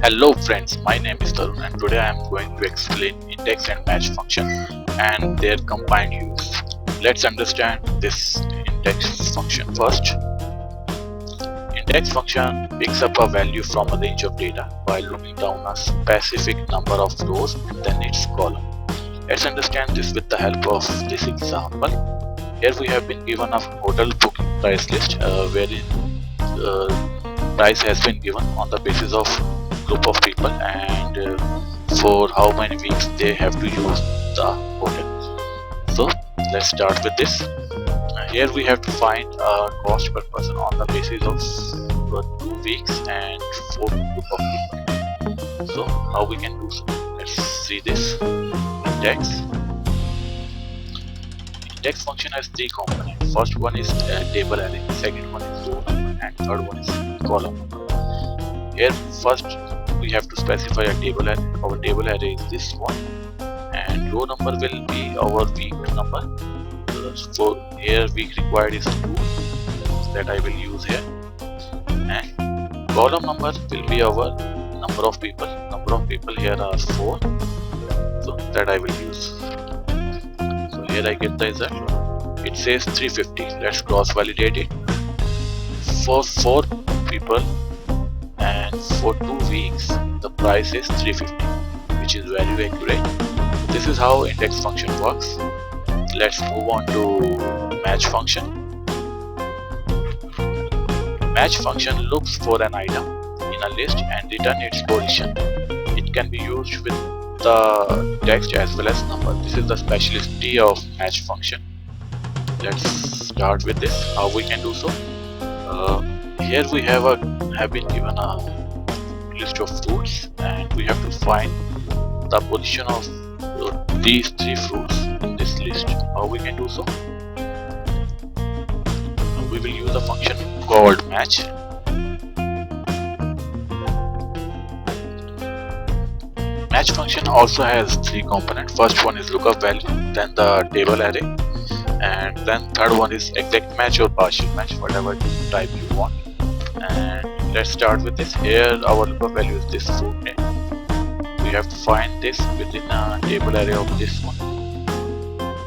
Hello friends, my name is Tarun and today I am going to explain index and match function and their combined use. Let's understand this index function first. Index function picks up a value from a range of data by looking down a specific number of rows and then its column. Let's understand this with the help of this example. Here we have been given a hotel booking price list wherein price has been given on the basis of group of people and for how many weeks they have to use the hotel. So let's start with this. Here we have to find a cost per person on the basis of 2 weeks and 4 group of people. So how we can do so? Let's see this. Index function has 3 components. First one is table array, second one is row number, and third one is column number. Here first we have to specify a table array. Our table array is this one, and row number will be our week number. So here week required is 2, that I will use here, and column number will be our number of people. Number of people here are 4, so that I will use. So here I get the result. It says 350. Let's cross validate it. For 4 people and for 2 weeks the price is 350, which is very accurate. This is how index function works. Let's move on to match function. Match function looks for an item in a list and return its position. It can be used with the text as well as number. This is the specialty of match function. Let's start with this. How we can do so? Here we have been given a list of fruits and we have to find the position of these 3 fruits in this list. How we can do so? We will use a function called match. Match function also has 3 components. First one is lookup value, then the table array, and then third one is exact match or partial match, whatever type you want. And let's start with this. Here our lookup value is this fruit name. We have to find this within a table array of this one.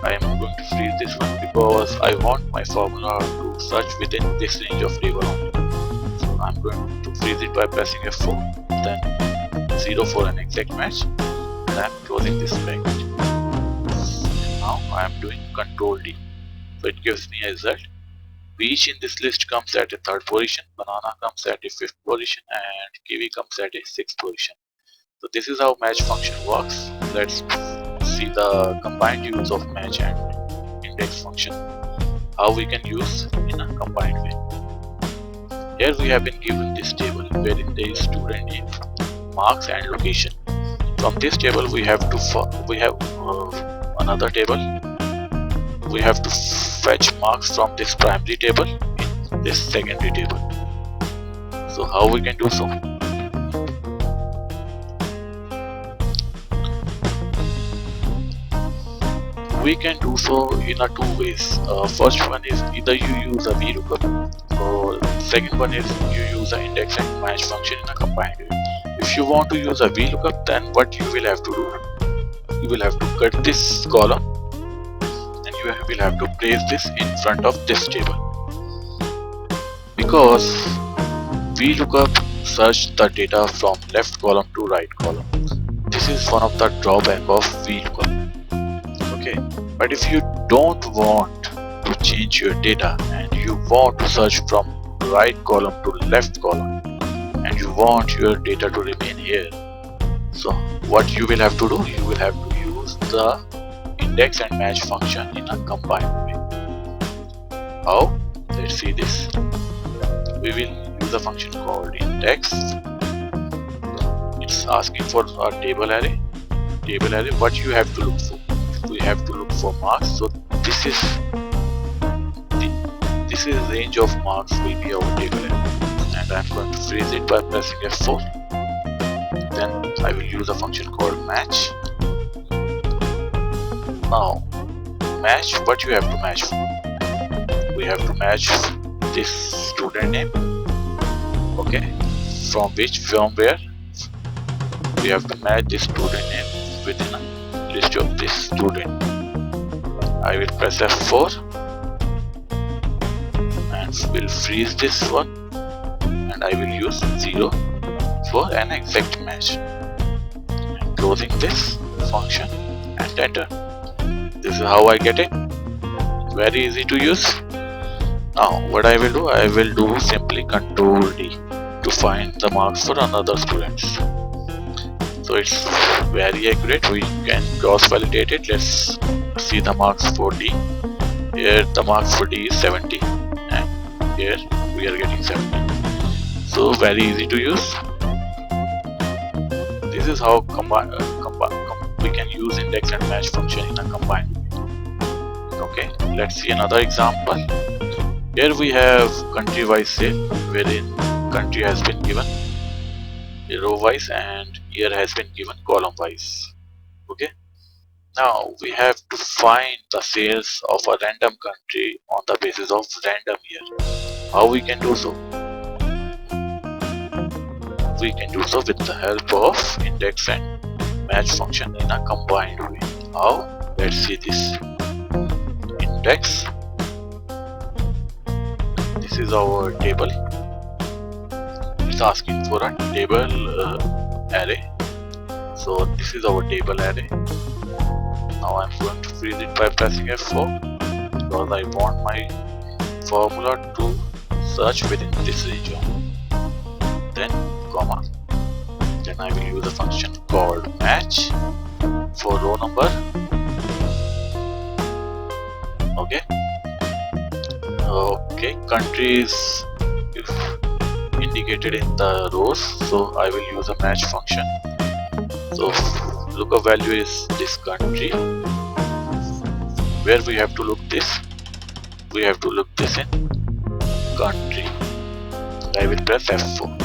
I am going to freeze this one because I want my formula to search within this range of table only. So I am going to freeze it by pressing F4, then 0 for an exact match, and I am closing this bracket. Now I am doing Ctrl D, so it gives me a result. Peach in this list comes at a 3rd position, banana comes at a 5th position, and kiwi comes at a 6th position. So this is how match function works. Let's see the combined use of match and index function. How we can use in a combined way. Here we have been given this table wherein there is student name, marks and location. From this table we have another table. We have to fetch marks from this primary table in this secondary table. So how we can do so? We can do so in 2 ways. First one is either you use a VLOOKUP, or second one is you use an index and match function in a combined way. If you want to use a VLOOKUP, then what you will have to do? You will have to cut this column and you will have to place this in front of this table. Because VLOOKUP search the data from left column to right column. This is one of the drawback of VLOOKUP. Okay, but if you don't want to change your data and you want to search from right column to left column and you want your data to remain here, so what you will have to do? You will have to use the index and match function in a combined way. How? Let's see this. We will use a function called index. It's asking for a table array. What you have to look for? We have to look for marks. So this is range of marks will be our table array, and I'm going to freeze it by pressing F4. Then I will use a function called match. Now match what you have to match for. We have to match this student name. Okay, from where we have to match this student name within a list of this student. I will press F4 and will freeze this one, and I will use 0 for an exact match, and closing this function and enter. This is how I get it. Very easy to use. Now what I will do simply Control D to find the marks for another students. So it's very accurate. We can cross validate it. Let's see the marks for D. Here the marks for D is 70, and here we are getting 70. So very easy to use. This is how we can use index and match function in a combined way. Okay, let's see another example. Here we have country wise sale, wherein country has been given row wise and year has been given column wise. Okay, now we have to find the sales of a random country on the basis of random year. How we can do so? We can do so with the help of index and match function in a combined way. How? Let's see this. Index. This is our table. It's asking for a table array. So this is our table array. Now I'm going to freeze it by pressing F4 because I want my formula to search within this region. Then comma. Then I will use a function called match for row number. Okay, countries if indicated in the rows, so I will use a match function. So lookup value is this country. Where we have to look this? We have to look this in country. I will press F4.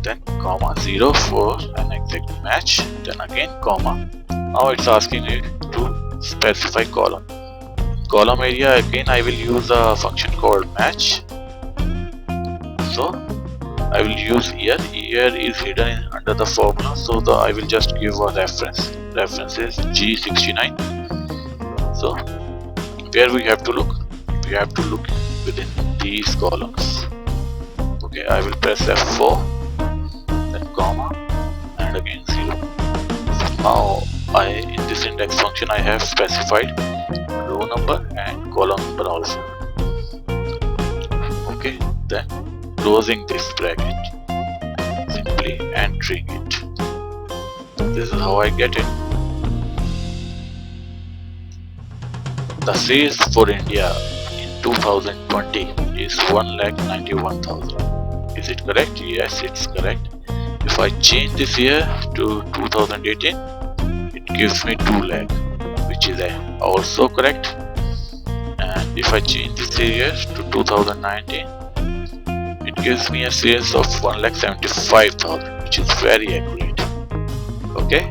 Then comma 0 for an exact match. Then again comma. Now it's asking me to specify column. Column area, again I will use a function called match. So I will use year. Year is hidden under the formula, so I will just give a reference. Reference is G69. So where we have to look? We have to look within these columns. Okay, I will press F4, then comma, and again 0. Now in this index function I have specified row number and column number also. Okay, then closing this bracket, simply entering it. This is how I get it. The sales for India in 2020 is 1,91,000. Is it correct? Yes, it's correct. If I change this year to 2018, it gives me 2 lakh, which is also correct. And if I change this year to 2019, it gives me a sales of 1,75,000, which is very accurate. Okay,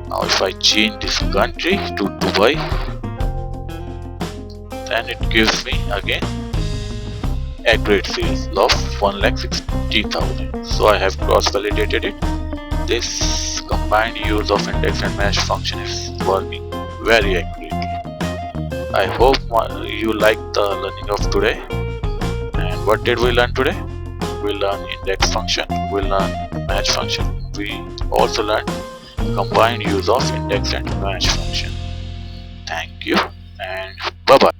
now if I change this country to Dubai, then it gives me again accurate sales of 1,60,000. So I have cross validated it. This combined use of index and match function is working very accurately. I hope you liked the learning of today. And what did we learn today? We learned index function, we learned match function, we also learned combined use of index and match function. Thank you and bye bye.